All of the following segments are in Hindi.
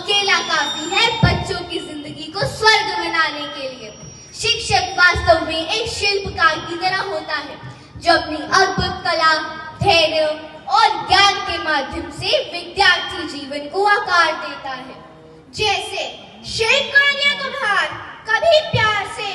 अकेला काफी है बच्चों की जिंदगी को स्वर्ग बनाने के लिए। शिक्षक वास्तव में एक शिल्पकार की तरह होता है जो अपनी अद्भुत कला, धैर्य और ज्ञान के माध्यम से विद्यार्थी जीवन को आकार देता है। जैसे शिल्पकारियों को भार कभी प्यार से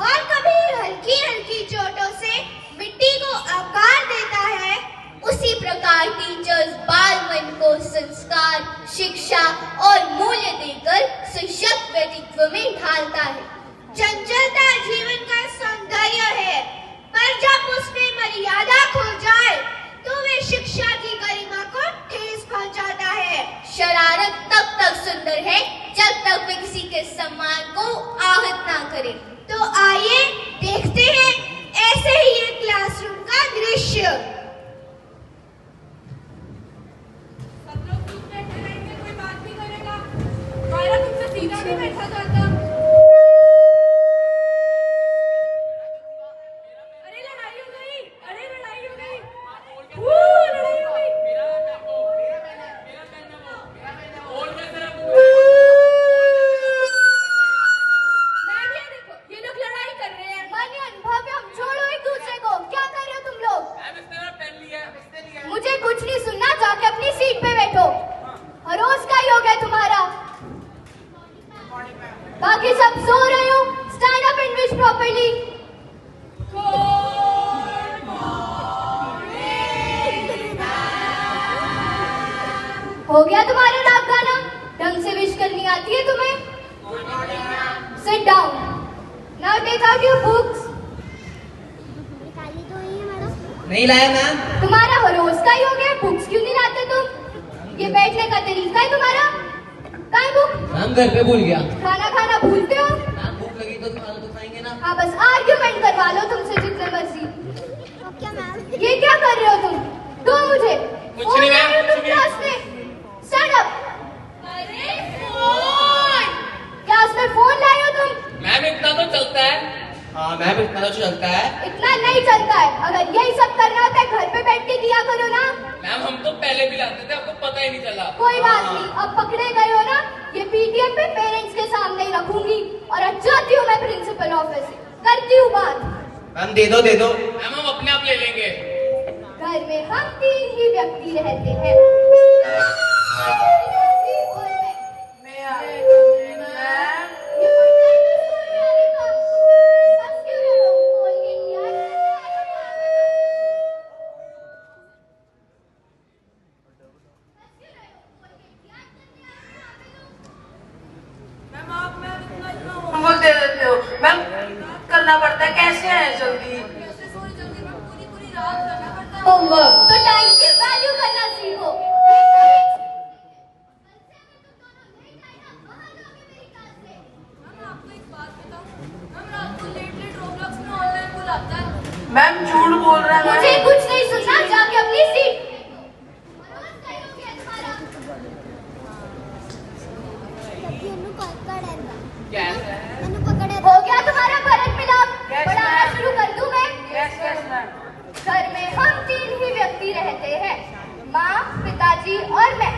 और कभी हल्की हल्की चोटों से मिट्टी को आकार देता है, उसी प्रकार टीचर्स बाल मन को संस्कार, शिक्षा और मूल्य देकर सशक्त व्यक्तित्व में ढालता है। चंचलता जीवन का सौंदर्य है, पर जब उसमें मर्यादा खो जाए तो वे शिक्षा की गरिमा को ठेस पहुंचाता है। शरारत तब तक सुंदर है जब तक वे किसी के सम्मान को आहत ना करे। तो आइए देखते हैं ऐसे ही एक क्लासरूम का दृश्य। कोई बात नहीं करेगा, तुमसे सीधा नहीं बैठा जाता। मुझे कुछ नहीं सुनना, जाके अपनी सीट पे बैठो। हरोज का योग है तुम्हारा। बाकी सब सो रहे हो, stand up and wish properly. हो गया तुम्हारा नाक गाना? ढंग से विश करनी आती है तुम्हें? Sit down. Now take out your books. नहीं लाया मैम। तुम्हारा हरोज का ही हो गया, बुक्स क्यों नहीं लाते तुम? ये बैठने का तरीका है तुम्हारा? कहाँ है बुक? मैम घर पे भूल गया। खाना खाना भूलते हो? मैम भूख लगी तो खाना तो खाएंगे ना। हाँ, बस आर्ग्यूमेंट करवा लो तुमसे जितने मर्जी। ये क्या कर रहे हो तुम? दो मुझे। कुछ नहीं मैम, तुम क्लास में स्टैंड अप। अरे फोन! क्लास में फोन लाए हो तुम? मैम इतना तो चलता है। हाँ मैम इतना तो चलता है। इतना नहीं चलता है। अगर यही सब करना होता है घर पे बैठ के किया करो ना। मैम हम तो पहले भी लाते थे, आपको पता ही नहीं चला। कोई बात नहीं, अब पकड़े गए हो ना, ये पीटीएम पे पेरेंट्स के सामने ही रखूंगी और अब जाती हूँ मैं प्रिंसिपल ऑफिस। करती हूँ बात। मैम दे दो दे दो। मैम हम अपने आप ले लेंगे। घर में हम 3 ही व्यक्ति रहते हैं। दे देते हो मैम, करना पड़ता है। कैसे है जल्दी? होमवर्क तो टाइम की वैल्यू करना सीखो। मैम झूठ बोल रहा है। मुझे कुछ नहीं सुनना, जाके अपनी सीट। हो गया तुम्हारा भरत मिलाप? पढ़ाना शुरू कर दूं मैं? घर में हम 3 ही व्यक्ति रहते हैं, माँ, पिताजी और मैं।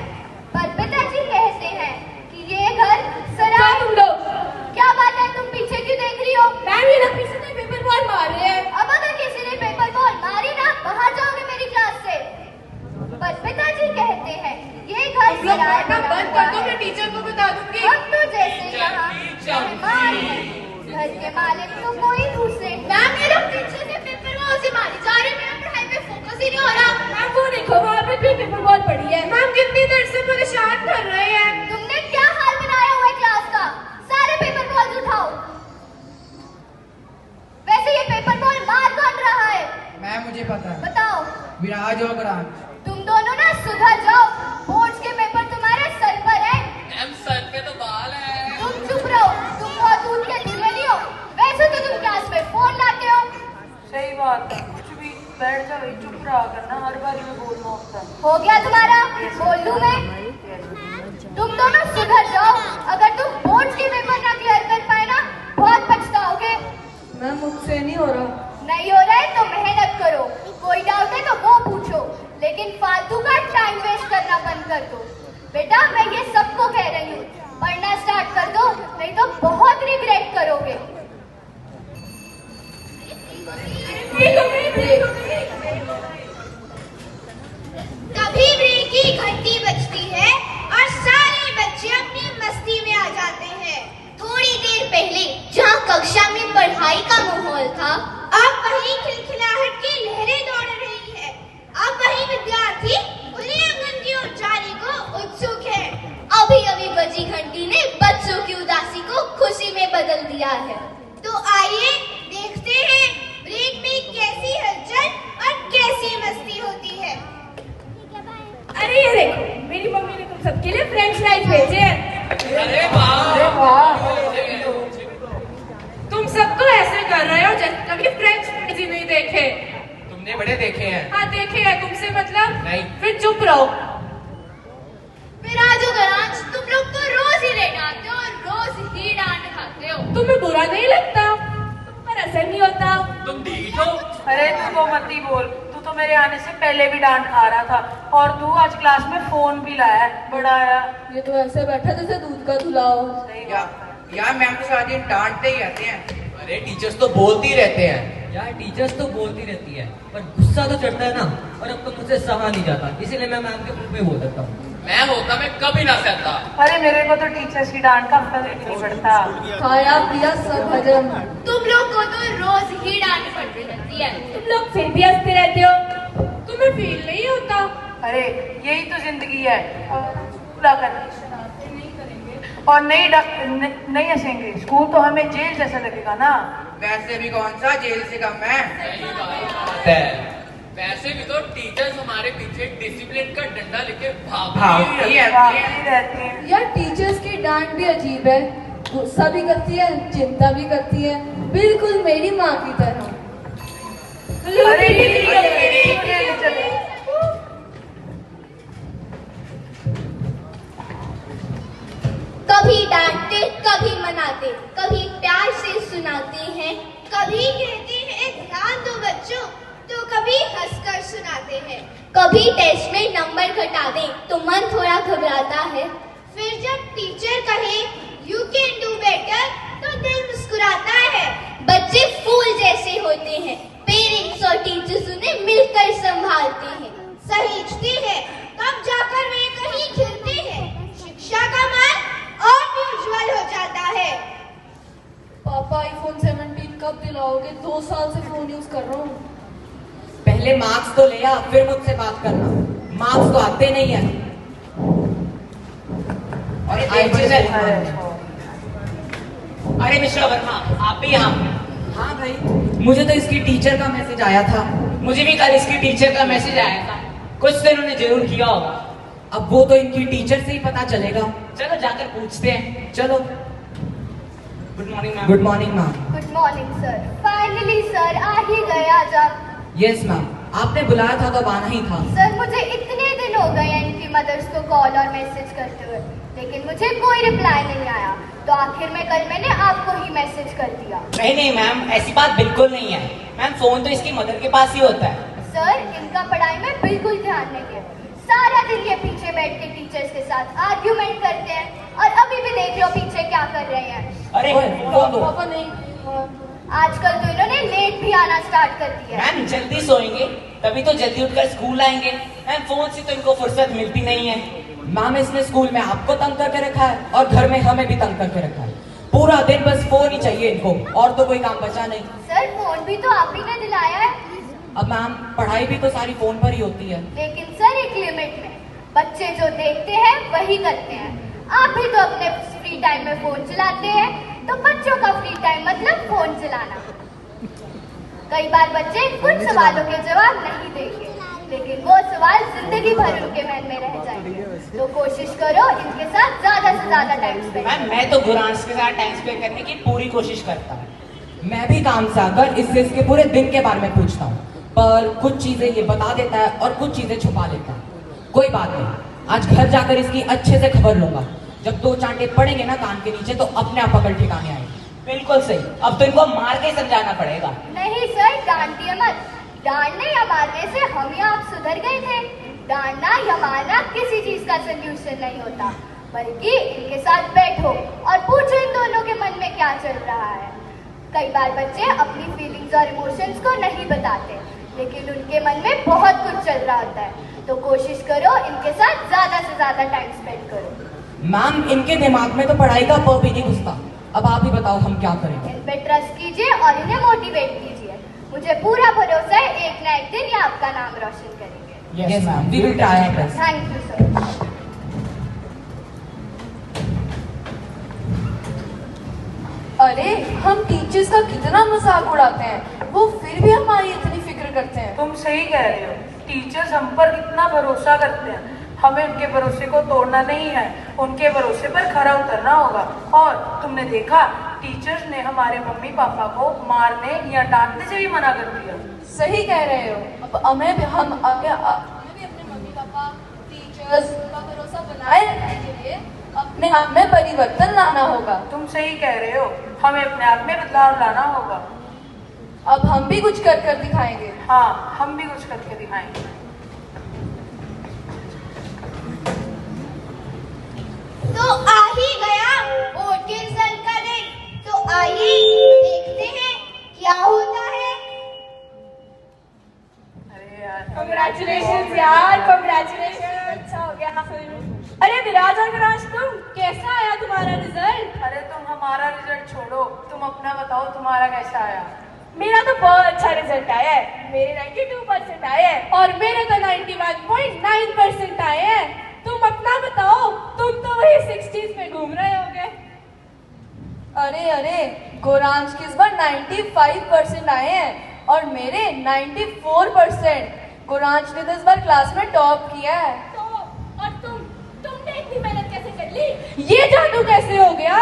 पर पिताजी कहते हैं कि ये घर सराय। तुम लोग क्या बात है, तुम पीछे क्यों देख रही हो? मैम ये लोग किसी ने पेपर बॉल मार रहे हैं। अब अगर किसी ने पेपर बॉल मारी ना, बाहर जाओगे मेरी क्लास से। पर पिताजी कहते हैं ये घर सराय बंद कर दो, मैं टीचर को बता दूंगी। हम तो जैसे यहाँ मेहमान हैं, घर के मालिक तो कोई दूसरे। मैम ये लोग पीछे से पेपर बॉल से मारी जा रही है, मेरा पढ़ाई पे फोकस ही नहीं हो रहा। मैम वो देखो वहाँ पे भी पेपर बॉल पड़ी है। मैम कितनी देर से परेशान कर रहे हैं। तुमने क्या हाल बनाया हुआ है क्लास का? सारे पेपर बॉल उठाओ। वैसे ये पेपर बॉल मार कौन रहा है? मैम मुझे पता है। बताओ। विराज और विराज। तुम दोनों ना सुधर जाओ, बोर्ड्स के पेपर तुम्हारे सर पर है। मैम सर पे तो बाल है। तुम चुप रहो, तुम बहुत दूध के दूल्हे नहीं हो। वैसे तो तुम क्लास में फोन लाते हो। सही बात है, कुछ भी बैठ जाओ, चुप रहा करना, हर बारी में बोलना होता है। हो गया तुम्हारा? बोल दूं मैं? तुम दोनों सुधर जाओ। अगर तुम बोर्ड्स के पेपर ना क्लियर कर पाए ना, बहुत पछताओगे। मैम मुझसे नहीं हो रहा। नहीं हो रहा है तो मेहनत करो। कोई डाउट है तो वो पूछो, लेकिन फालतू का टाइम वेस्ट करना बंद कर दो। बेटा मैं ये सबको कह रही हूँ, ब्रेक करोगे? तभी ब्रेक की घंटी बजती है और सारे बच्चे अपनी मस्ती में आ जाते हैं। थोड़ी देर पहले जहाँ कक्षा में पढ़ाई का माहौल था, अब वहीं खिलखिलाहट की लहरें दौड़ रही है। अब वहीं विद्यार्थी खुले आंगन की ओर जाने को उत्सुक है। अभी अभी बजी घंटी ने बच्चों की उदासी को खुशी में बदल दिया है। तो आइए देखते हैं ब्रेक में कैसी हलचल और कैसी मस्ती होती है। अरे ये देखो, मेरी मम्मी ने तुम सबके लिए फ्रेंच फ्राइज भेजे हैं। अरे वाह! तुम सबको ऐसे कर रहे हो जैसे कभी फ्रेंच फ्राइज ही नहीं देखे। तुमने बड़े देखे हैं। हाँ देखे हैं, तुमसे मतलब नहीं। फिर चुप रहो। फिर आजो गराज, तुम लोग तो रोज ही लेट आते हो और रोज ही डांट खाते हो। तुम्हें बुरा नहीं लगता? तुम पर असर नहीं होता? तुम ढीठ हो। अरे तू वो मत ही बोल, तू तो मेरे आने से पहले भी डांट खा रहा था और तू आज क्लास में फोन भी लाया है, बड़ा आया। ये तो ऐसे बैठा जैसे दूध का धुलाओ। सही या, बात है। यार मैम तो सारा दिन डांटते ही रहते हैं। अरे टीचर्स तो बोलती ही रहते हैं। यार टीचर्स तो बोलती रहती है, पर गुस्सा तो चढ़ता है ना, और अब तो मुझसे सहा नहीं जाता, इसीलिए मैं मैम के मुंह पे बोल देता हूँ। मैं होता मैं कभी ना सहता। अरे मेरे को तो टीचर्स की डांट का फर्क नहीं पड़ता। खाया पिया सब हजम। तुम लोग को तो रोज ही डांट पड़ती रहती है। तुम लोग फिर भी हंसते रहते हो, तुम्हें फील नहीं होता? अरे यही तो जिंदगी है, पूरा करना और नहीं हंसेंगे, स्कूल तो हमें जेल जैसा लगेगा ना। वैसे भी कौन सा जेल से कम है। सही बात है। वैसे भी तो टीचर्स हमारे पीछे डिसिप्लिन का डंडा लेके भागती है। भागती रहती हैं। यार टीचर्स की डांट भी अजीब है, गुस्सा भी करती है, चिंता भी करती है, बिल्कुल मेरी माँ की तरह। अरे चलो। कभी डांटते, कभी मनाते, कभी प्यार से सुनाते हैं, कभी कहते हैं ध्यान दो बच्चों, तो कभी हंसकर सुनाते हैं। कभी टेस्ट में नंबर घटा दें तो मन थोड़ा घबराता है। फिर जब टीचर कहे यू कैन डू बेटर तो दिल मुस्कुराता है। बच्चे फूल जैसे होते हैं, पेरेंट्स और टीचर्स उन्हें मिलकर संभालते हैं, सहेजते हैं, तब जाकर वे कहीं खिलते हैं। शिक्षा का मान और भी उज्जवल हो जाता है। पापा आईफोन 17 कब दिलाओगे? 2 साल से फोन यूज कर रहा हूँ। पहले मार्क्स तो ले आ, फिर मुझसे बात करना। मार्क्स तो आते नहीं है। अरे मिस्टर वर्मा, आप भी यहाँ? हाँ भाई, मुझे तो इसकी टीचर का मैसेज आया था। मुझे भी कल इसकी टीचर का मैसेज आया था, कुछ तो इन्होंने जरूर किया होगा। अब वो तो इनकी टीचर से ही पता चलेगा। चलो जाकर पूछते हैं। चलो। Good morning ma'am. Good morning ma'am. Good morning sir. Finally sir आ ही गए आज आप। यस मैम, आपने बुलाया था तो अब आना ही था। सर मुझे इतने दिन हो गए हैं इनकी मदर्स को कॉल और मैसेज करते हुए, लेकिन मुझे कोई रिप्लाई नहीं आया, तो आखिर में कल मैंने आपको ही मैसेज कर दिया। नहीं नहीं मैम, ऐसी बात बिल्कुल नहीं है। मैम फोन तो इसकी मदर के पास ही होता है। सर इनका पढ़ाई में बिल्कुल ध्यान नहीं है। सारा दिन ये पीछे बैठ के टीचर्स के साथ आर्ग्यूमेंट करते हैं, और अभी भी देख लो पीछे क्या कर रहे हैं। अरे फोन दो। पापा नहीं। आजकल तो इन्होंने लेट भी आना स्टार्ट कर दिया है। मैम जल्दी सोएंगे तभी तो जल्दी उठकर स्कूल आएंगे। मैम फोन से तो इनको फुर्सत मिलती नहीं है। मैम इसने स्कूल में आपको तंग करके रखा है और घर में हमें भी तंग करके रखा है। पूरा दिन बस फोन ही चाहिए इनको, और तो कोई काम बचा नहीं। सर फोन भी तो आप ही ने दिलाया है। अब मैम पढ़ाई भी तो सारी फोन पर ही होती है। लेकिन सर एक लिमिट में, बच्चे जो देखते हैं वही करते हैं। आप भी तो अपने फ्री टाइम में फोन चलाते हैं, तो बच्चों का फ्री टाइम मतलब फोन चलाना। कई बार बच्चे कुछ सवालों के जवाब नहीं देंगे, लेकिन वो सवाल जिंदगी भर उनके मन में रह जाएंगे। तो कोशिश करो इनके साथ ज्यादा से ज्यादा टाइम स्पेंड। मैम मैं तो गुरांश के साथ टाइम स्पेंड करने की पूरी कोशिश करता हूँ। मैं भी काम से आकर इससे इसके पूरे दिन के बारे में पूछता हूँ, पर कुछ चीजें ये बता देता है और कुछ चीजें छुपा लेता है। कोई बात नहीं, आज घर जाकर इसकी अच्छे से खबर लूंगा। जब 2 चांटे पड़ेंगे ना कान के नीचे तो अपने आप पकड़ ठिकाने आएंगे। बिल्कुल सही, अब तो इनको मार के समझाना पड़ेगा। नहीं सर डांटिए मत। डांटने या मारने से हम या आप सुधर गए थे। डांटना या मारना किसी चीज का सोल्यूशन नहीं होता। बल्कि इनके साथ बैठो और पूछो इन दोनों के मन में क्या चल रहा है। कई बार बच्चे अपनी फीलिंग्स और इमोशंस को नहीं बताते, लेकिन उनके मन में बहुत कुछ चल रहा होता है। तो कोशिश करो इनके साथ ज्यादा से ज्यादा टाइम स्पेंड करो। मैम, इनके दिमाग में तो पढ़ाई का प भी नहीं घुसता। अब आप ही बताओ हम क्या करें। इन पे ट्रस्ट कीजिए और इन्हें मोटिवेट कीजिए। मुझे पूरा भरोसा है एक ना एक दिन ये आपका नाम रोशन करेंगे। Yes ma'am, we will try our best. Thank you sir. अरे हम टीचर्स का कितना मजाक उड़ाते हैं, वो फिर भी हमारी इतनी फिक्र करते हैं। तुम सही कह रहे हो, टीचर्स हम पर कितना भरोसा करते हैं। हमें उनके भरोसे को तोड़ना नहीं है, उनके भरोसे पर खरा उतरना होगा। और तुमने देखा, टीचर्स ने हमारे मम्मी पापा को मारने या डांटने से भी मना कर दिया। सही कह रहे हो। अब हमें भी अपने मम्मी पापा टीचर्स का भरोसा बनाए रखने के लिए अपने आप में परिवर्तन लाना होगा। तुम सही कह रहे हो, हमें अपने आप में बदलाव लाना होगा। अब हम भी कुछ कर कर दिखाएंगे। हाँ, हम भी कुछ करके दिखाएंगे। तो आ ही गया वोट के रिजल्ट का दिन, तो आइए देखते हैं क्या होता है। अरे यार, कांग्रेचुलेशंस यार, कांग्रेचुलेशंस। अच्छा हो गया। अरे विराज और विराज, तुम कैसा आया तुम्हारा रिजल्ट? अरे तुम हमारा रिजल्ट छोड़ो, तुम अपना बताओ तुम्हारा कैसा आया। मेरा तो बहुत अच्छा रिजल्ट आया है। मेरे 92% आए हैं और मेरे तो 91.9% आए हैं। तुम अपना बताओ, तुम तो वही 60s पे घूम रहे होगे। अरे अरे, गोरांश की इस बार 95% आए हैं और मेरे 94%। गोरांश ने तो इस बार क्लास में टॉप किया है। तो और तुमने इतनी मेहनत कैसे कर ली? ये जादू कैसे हो गया?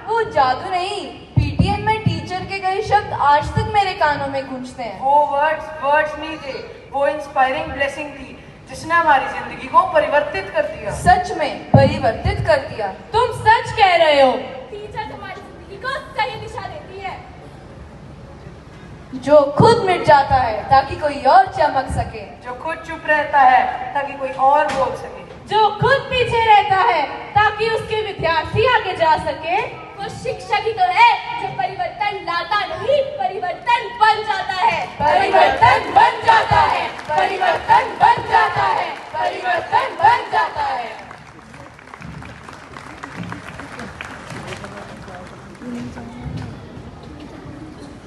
वो जादू नहीं, पीटीएम में टीचर के कई शब्द आज तक मेरे कानों में गूंजते हैं। वो वर्ड्स नहीं थे, वो इंस्पायरिंग ब्लेसिंग थी जिसने हमारी जिंदगी को परिवर्तित कर दिया। सच में परिवर्तित कर दिया। तुम सच कह रहे हो। टीचर हमारी जिंदगी को सही दिशा देती है। जो खुद मिट जाता है ताकि कोई और चमक सके, जो खुद चुप रहता है ताकि कोई और बोल सके, जो खुद पीछे रहता है ताकि उसके विद्यार्थी आगे जा सके, वो शिक्षक ही तो है जो